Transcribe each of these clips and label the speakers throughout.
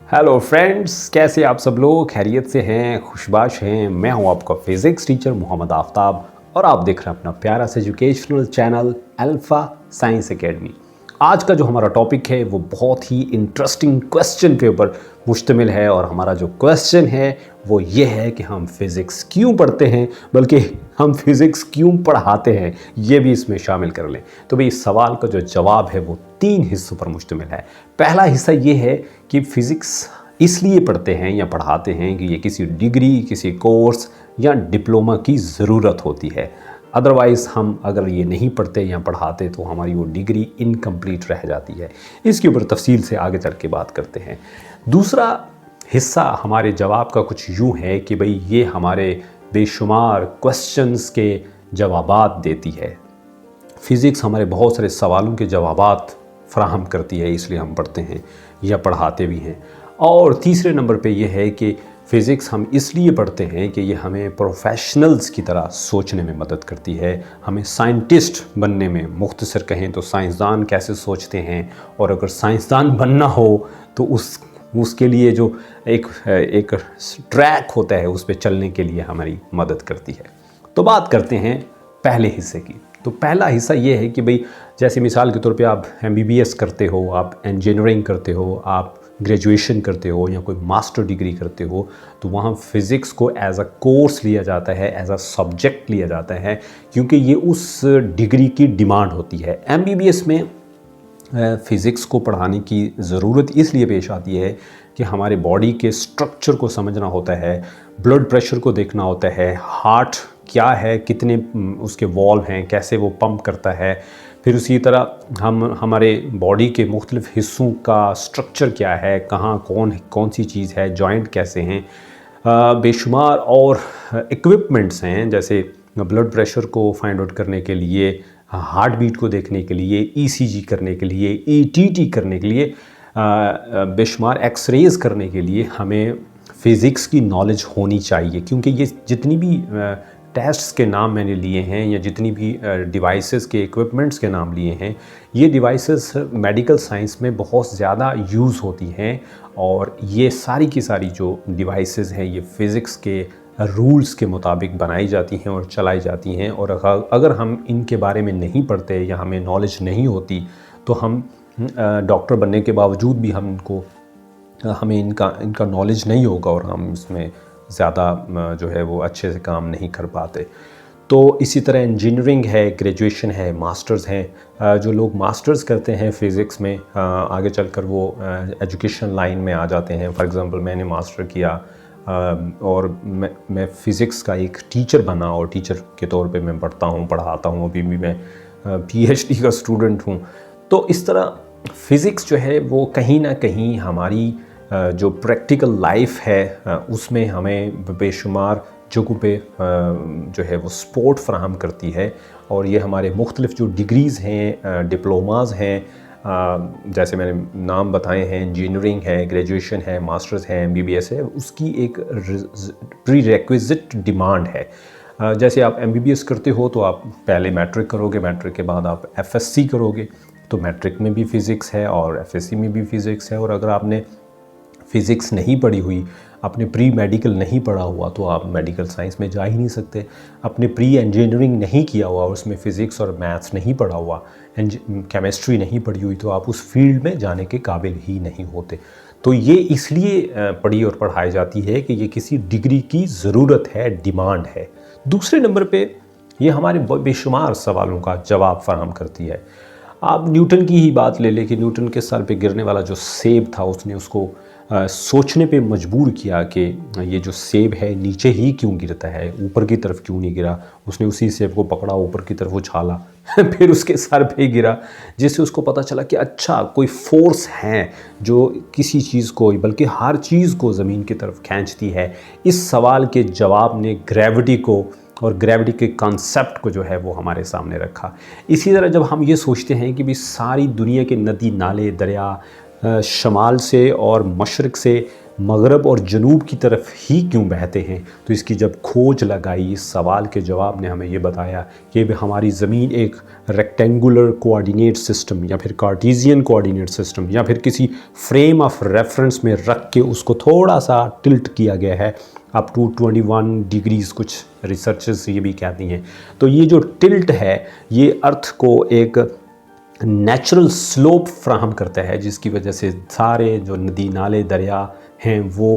Speaker 1: Hello friends, कैसे आप सब लोग खैरियत से हैं, खुशबाश हैं। मैं हूं आपका फिज़िक्स टीचर मोहम्मद आफ्ताब और आप देख रहे हैं अपना प्यारा सा educational channel alpha science academy. आज का जो हमारा टॉपिक है वो बहुत ही इंटरेस्टिंग क्वेश्चन के ऊपर मुश्तमिल है और हमारा जो क्वेश्चन है वो ये है कि हम फिज़िक्स क्यों पढ़ते हैं, बल्कि हम फिज़िक्स क्यों पढ़ाते हैं, ये भी इसमें शामिल कर लें। तो भाई इस सवाल का जो जवाब है वो 3 हिस्सों पर मुश्तमिल है। पहला हिस्सा ये है कि फ़िज़िक्स इसलिए पढ़ते हैं या पढ़ाते हैं कि ये किसी डिग्री, किसी कोर्स या डिप्लोमा की ज़रूरत होती है। अदरवाइज़ हम अगर ये नहीं पढ़ते या पढ़ाते तो हमारी वो डिग्री इनकम्प्लीट रह जाती है। इसके ऊपर तफसील से आगे चल के बात करते हैं। दूसरा हिस्सा हमारे जवाब का कुछ यूँ है कि भाई ये हमारे बेशुमार क्वेश्चंस के जवाबात देती है। फ़िज़िक्स हमारे बहुत सारे सवालों के जवाबात फ़राहम करती है, इसलिए हम पढ़ते हैं या पढ़ाते भी हैं। और तीसरे नंबर पे ये है कि फ़िज़िक्स हम इसलिए पढ़ते हैं कि ये हमें प्रोफेशनल्स की तरह सोचने में मदद करती है, हमें साइंटिस्ट बनने में, मुख्तसर कहें तो साइंसदान कैसे सोचते हैं, और अगर साइंसदान बनना हो तो उसके लिए जो एक ट्रैक होता है उस पे चलने के लिए हमारी मदद करती है। तो बात करते हैं पहले हिस्से की। तो पहला हिस्सा ये है कि भाई जैसे मिसाल के तौर पे आप MBBS करते हो, आप इंजीनियरिंग करते हो, आप ग्रेजुएशन करते हो या कोई मास्टर डिग्री करते हो, तो वहाँ फ़िज़िक्स को एज अ कोर्स लिया जाता है, एज अ सब्जेक्ट लिया जाता है, क्योंकि ये उस डिग्री की डिमांड होती है। MBBS में फ़िज़िक्स को पढ़ाने की ज़रूरत इसलिए पेश आती है कि हमारे बॉडी के स्ट्रक्चर को समझना होता है, ब्लड प्रेशर को देखना होता है, हार्ट क्या है, कितने उसके वॉल्व हैं, कैसे वो पंप करता है। फिर उसी तरह हमारे बॉडी के मुख्तलिफ़ हिस्सों का स्ट्रक्चर क्या है, कहाँ कौन सी चीज़ है, जॉइंट कैसे हैं, बेशुमार और इक्विपमेंट्स हैं, जैसे ब्लड प्रेशर को फाइंड आउट करने के लिए, हार्ट बीट को देखने के लिए, ECG करने के लिए, ETT करने के लिए, बेशुमार एक्सरेज करने के लिए हमें फ़िज़िक्स की नॉलेज होनी चाहिए। क्योंकि ये जितनी भी टेस्ट्स के नाम मैंने लिए हैं या जितनी भी डिवाइसेस के इक्विपमेंट्स के नाम लिए हैं, ये डिवाइसेस मेडिकल साइंस में बहुत ज़्यादा यूज़ होती हैं, और ये सारी की सारी जो डिवाइसेस हैं ये फ़िज़िक्स के रूल्स के मुताबिक बनाई जाती हैं और चलाई जाती हैं। और अगर हम इनके बारे में नहीं पढ़ते या हमें नॉलेज नहीं होती तो हम डॉक्टर बनने के बावजूद भी हमें इनका नॉलेज नहीं होगा और हम इसमें ज़्यादा जो है वो अच्छे से काम नहीं कर पाते। तो इसी तरह इंजीनियरिंग है, ग्रेजुएशन है, मास्टर्स हैं। जो लोग मास्टर्स करते हैं फ़िज़िक्स में, आगे चलकर वो एजुकेशन लाइन में आ जाते हैं। फॉर एग्ज़ाम्पल मैंने मास्टर किया और मैं फ़िज़िक्स का एक टीचर बना और टीचर के तौर पे मैं पढ़ाता हूँ। अभी भी मैं PhD का स्टूडेंट हूँ। तो इस तरह फ़िज़िक्स जो है वो कहीं ना कहीं हमारी जो प्रैक्टिकल लाइफ है उसमें हमें बेशुमार जगहों पे जो है वो सपोर्ट फ़राहम करती है। और ये हमारे मुख्तलिफ़ जो डिग्रीज़ हैं, डिप्लोमाज़ हैं, जैसे मैंने नाम बताए हैं, इंजीनियरिंग है, ग्रेजुएशन है, मास्टर्स है, MBBS है, उसकी एक प्रीरेक्विजिट डिमांड है। जैसे आप MBBS करते हो तो आप पहले मैट्रिक करोगे, मैट्रिक के बाद आप FSC करोगे, तो मैट्रिक में भी फ़िज़िक्स है और FSC में भी फ़िज़िक्स है। और अगर आपने फ़िज़िक्स नहीं पढ़ी हुई, आपने प्री मेडिकल नहीं पढ़ा हुआ, तो आप मेडिकल साइंस में जा ही नहीं सकते। आपने प्री इंजीनियरिंग नहीं किया हुआ, उसमें फ़िज़िक्स और मैथ्स नहीं पढ़ा हुआ, केमिस्ट्री नहीं पढ़ी हुई, तो आप उस फील्ड में जाने के काबिल ही नहीं होते। तो ये इसलिए पढ़ी और पढ़ाई जाती है कि ये किसी डिग्री की ज़रूरत है, डिमांड है। दूसरे नंबर पे ये हमारे बेशुमार सवालों का जवाब फराहम करती है। आप न्यूटन की ही बात ले लें कि न्यूटन के सर पे गिरने वाला जो सेब था, उसने उसको सोचने पे मजबूर किया कि ये जो सेब है नीचे ही क्यों गिरता है, ऊपर की तरफ क्यों नहीं गिरा। उसने उसी सेब को पकड़ा, ऊपर की तरफ उछाला फिर उसके सर पे गिरा, जिससे उसको पता चला कि अच्छा कोई फोर्स है जो किसी चीज़ को, बल्कि हर चीज़ को ज़मीन की तरफ खींचती है। इस सवाल के जवाब ने ग्रेविटी को और ग्रेविटी के कॉन्सेप्ट को जो है वो हमारे सामने रखा। इसी तरह जब हम ये सोचते हैं कि भी सारी दुनिया के नदी नाले, दरिया, शमाल से और मशरक़ से मगरब और जनूब की तरफ ही क्यों बहते हैं। तो इसकी जब खोज लगाई, इस सवाल के जवाब ने हमें ये बताया कि हमारी ज़मीन एक रेक्टेंगुलर कोऑर्डिनेट सिस्टम या फिर कार्टेशियन कोऑर्डिनेट सिस्टम या फिर किसी फ्रेम ऑफ रेफरेंस में रख के उसको थोड़ा सा टिल्ट किया गया है अप टू 21 डिग्रीज़, कुछ रिसर्चेस ये भी कहती हैं। तो ये जो टिल्ट है ये अर्थ को एक नेचुरल स्लोप फ्राहम करता है, जिसकी वजह से सारे जो नदी नाले दरिया हैं वो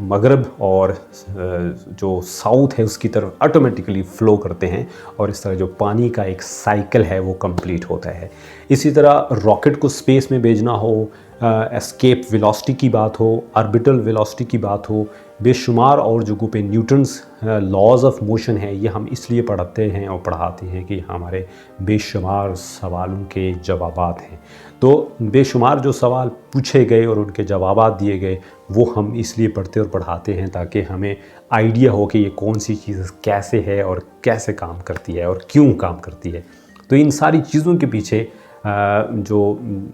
Speaker 1: मगरब और जो साउथ है उसकी तरफ ऑटोमेटिकली फ़्लो करते हैं और इस तरह जो पानी का एक साइकिल है वो कंप्लीट होता है। इसी तरह रॉकेट को स्पेस में भेजना हो, एस्केप वेलोसिटी की बात हो, ऑर्बिटल वेलोसिटी की बात हो, बेशुमार और जगहों पे न्यूटन्स लॉज ऑफ मोशन है, ये हम इसलिए पढ़ाते हैं और पढ़ाते हैं कि हमारे बेशुमार सवालों के जवाबात हैं। तो बेशुमार जो सवाल पूछे गए और उनके जवाबात दिए गए वो हम इसलिए पढ़ते और पढ़ाते हैं ताकि हमें आइडिया हो कि ये कौन सी चीज़ कैसे है और कैसे काम करती है और क्यों काम करती है। तो इन सारी चीज़ों के पीछे जो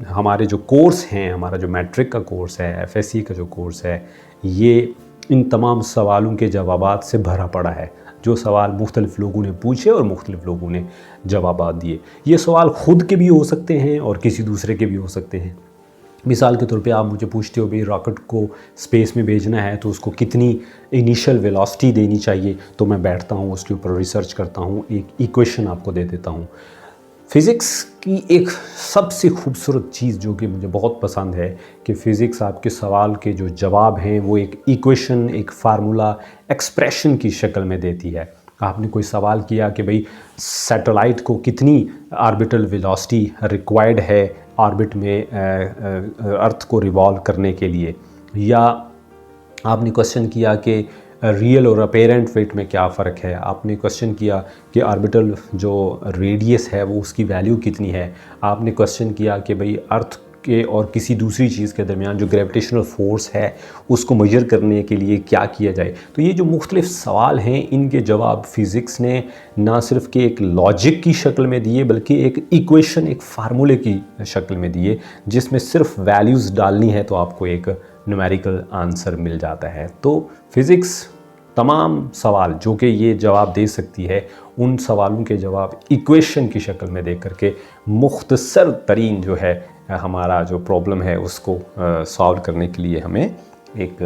Speaker 1: हमारे जो कोर्स हैं, हमारा जो मैट्रिक का कोर्स है, एफएससी का जो कोर्स है, ये इन तमाम सवालों के जवाबात से भरा पड़ा है। जो सवाल मुख्तलिफ़ लोगों ने पूछे और मुख्तलिफ़ लोगों ने जवाबात दिए। ये सवाल ख़ुद के भी हो सकते हैं और किसी दूसरे के भी हो सकते हैं। मिसाल के तौर पे आप मुझे पूछते हो भाई रॉकेट को स्पेस में भेजना है तो उसको कितनी इनिशियल वेलोसिटी देनी चाहिए, तो मैं बैठता हूँ उसके ऊपर रिसर्च करता हूँ, एक इक्वेशन आपको दे देता हूँ। फ़िज़िक्स की एक सबसे खूबसूरत चीज़ जो कि मुझे बहुत पसंद है कि फ़िज़िक्स आपके सवाल के जो जवाब हैं वो एक इक्वेशन, एक फार्मूला, एक्सप्रेशन की शक्ल में देती है। आपने कोई सवाल किया कि भाई सैटेलाइट को कितनी ऑर्बिटल वेलोसिटी रिक्वायर्ड है ऑर्बिट में अर्थ को रिवॉल्व करने के लिए, या आपने क्वेश्चन किया कि रियल और अपेरेंट वेट में क्या फ़र्क है, आपने क्वेश्चन किया कि ऑर्बिटल जो रेडियस है वो उसकी वैल्यू कितनी है, आपने क्वेश्चन किया कि भाई अर्थ के और किसी दूसरी चीज़ के दरमियान जो ग्रेविटेशनल फोर्स है उसको मेजर करने के लिए क्या किया जाए। तो ये जो मुख्तलिफ़ सवाल हैं इनके जवाब फ़िज़िक्स ने ना सिर्फ कि एक लॉजिक की शक्ल में दिए बल्कि एक इक्वेशन, एक फार्मूले की शक्ल में दिए, जिसमें सिर्फ वैल्यूज़ डालनी है तो आपको एक न्यूमेरिकल आंसर मिल जाता है। तो फ़िज़िक्स तमाम सवाल जो कि ये जवाब दे सकती है उन सवालों के जवाब इक्वेशन की शक्ल में दे करके मुख्तसर तरीन जो है हमारा जो प्रॉब्लम है उसको सॉल्व करने के लिए हमें एक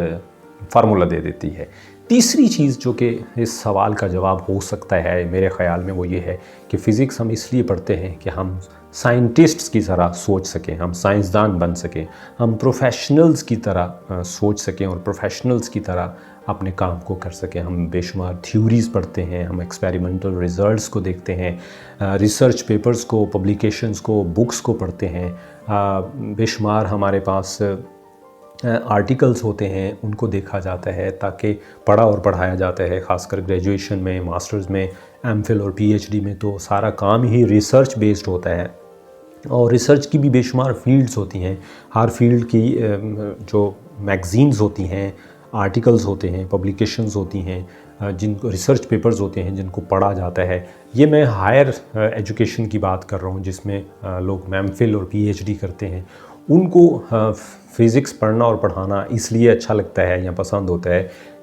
Speaker 1: फार्मूला दे देती है। तीसरी चीज़ जो कि इस सवाल का जवाब हो सकता है मेरे ख़्याल में वो ये है कि फ़िज़िक्स हम इसलिए पढ़ते हैं कि हम साइंटिस्ट्स की तरह सोच सकें, हम साइंसदान बन सकें, हम प्रोफेशनल्स की तरह सोच सकें और प्रोफेशनल्स की तरह अपने काम को कर सकें। हम बेशुमार थ्योरीज़ पढ़ते हैं, हम एक्सपेरिमेंटल रिज़ल्ट्स को देखते हैं, रिसर्च पेपर्स को, पब्लिकेशंस को, बुक्स को पढ़ते हैं, बेशुमार हमारे पास आर्टिकल्स होते हैं उनको देखा जाता है ताकि पढ़ा और पढ़ाया जाता है। ख़ासकर ग्रेजुएशन में, मास्टर्स में, एमफिल और पीएचडी में तो सारा काम ही रिसर्च बेस्ड होता है और रिसर्च की भी बेशुमार फील्ड्स होती हैं। हर फील्ड की जो मैगज़ीन्स होती हैं, आर्टिकल्स होते हैं, पब्लिकेशंस होती हैं, जिनको रिसर्च पेपर्स होते हैं जिनको पढ़ा जाता है। ये मैं हायर एजुकेशन की बात कर रहा हूँ जिसमें लोग एमफिल और पीएचडी करते हैं। उनको फ़िज़िक्स पढ़ना और पढ़ाना इसलिए अच्छा लगता है या पसंद होता है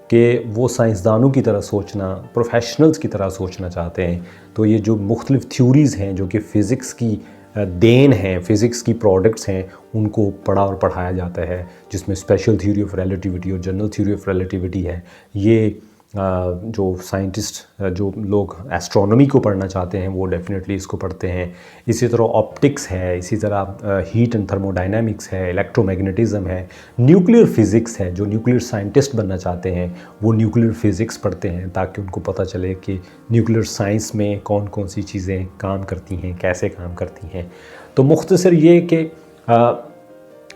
Speaker 1: कि वो साइंसदानों की तरह सोचना, प्रोफेशनल्स की तरह सोचना चाहते हैं। तो ये जो मुख्तलिफ़ थ्योरीज़ हैं जो कि फ़िज़िक्स की देन हैं, फ़िज़िक्स की प्रोडक्ट्स हैं, उनको पढ़ा और पढ़ाया जाता है, जिसमें स्पेशल थ्योरी ऑफ रिलेटिविटी और जनरल थ्योरी ऑफ रिलेटिविटी है। ये जो साइंटिस्ट जो लोग एस्ट्रोनॉमी को पढ़ना चाहते हैं वो डेफिनेटली इसको पढ़ते हैं। इसी तरह ऑप्टिक्स है, इसी तरह हीट एंड थर्मोडायनामिक्स है, इलेक्ट्रोमैग्नेटिज़म है, न्यूक्लियर फ़िज़िक्स है। जो न्यूक्लियर साइंटिस्ट बनना चाहते हैं वो न्यूक्लियर फ़िज़िक्स पढ़ते हैं ताकि उनको पता चले कि न्यूक्लियर साइंस में कौन कौन सी चीज़ें काम करती हैं, कैसे काम करती हैं। तो मुख्तसर ये कि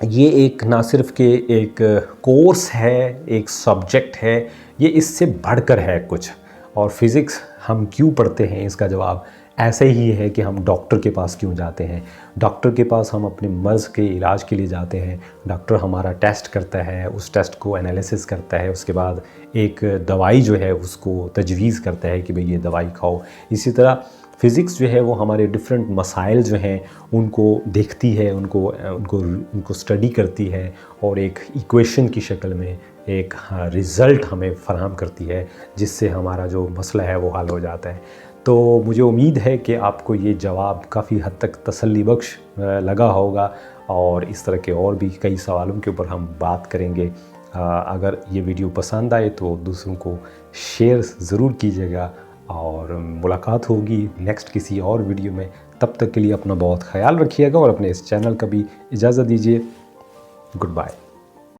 Speaker 1: ये एक ना सिर्फ के एक कोर्स है, एक सब्जेक्ट है, ये इससे बढ़कर है कुछ। और फ़िज़िक्स हम क्यों पढ़ते हैं इसका जवाब ऐसे ही है कि हम डॉक्टर के पास क्यों जाते हैं। डॉक्टर के पास हम अपने मर्ज़ के इलाज के लिए जाते हैं। डॉक्टर हमारा टेस्ट करता है, उस टेस्ट को एनालिसिस करता है, उसके बाद एक दवाई जो है उसको तजवीज़ करता है कि भाई ये दवाई खाओ। इसी तरह
Speaker 2: फ़िज़िक्स जो है वो हमारे डिफरेंट मसाइल जो हैं उनको देखती है, उनको स्टडी करती है और एक इक्वेशन की शक्ल में एक रिज़ल्ट हमें फ़राहम करती है, जिससे हमारा जो मसला है वो हल हो जाता है। तो मुझे उम्मीद है कि आपको ये जवाब काफ़ी हद तक तसल्ली बख्श लगा होगा और इस तरह के और भी कई सवालों के ऊपर हम बात करेंगे। अगर ये वीडियो पसंद आए तो दूसरों को शेयर ज़रूर कीजिएगा और मुलाकात होगी नेक्स्ट किसी और वीडियो में। तब तक के लिए अपना बहुत ख्याल रखिएगा और अपने इस चैनल का भी इजाज़त दीजिए। Good bye.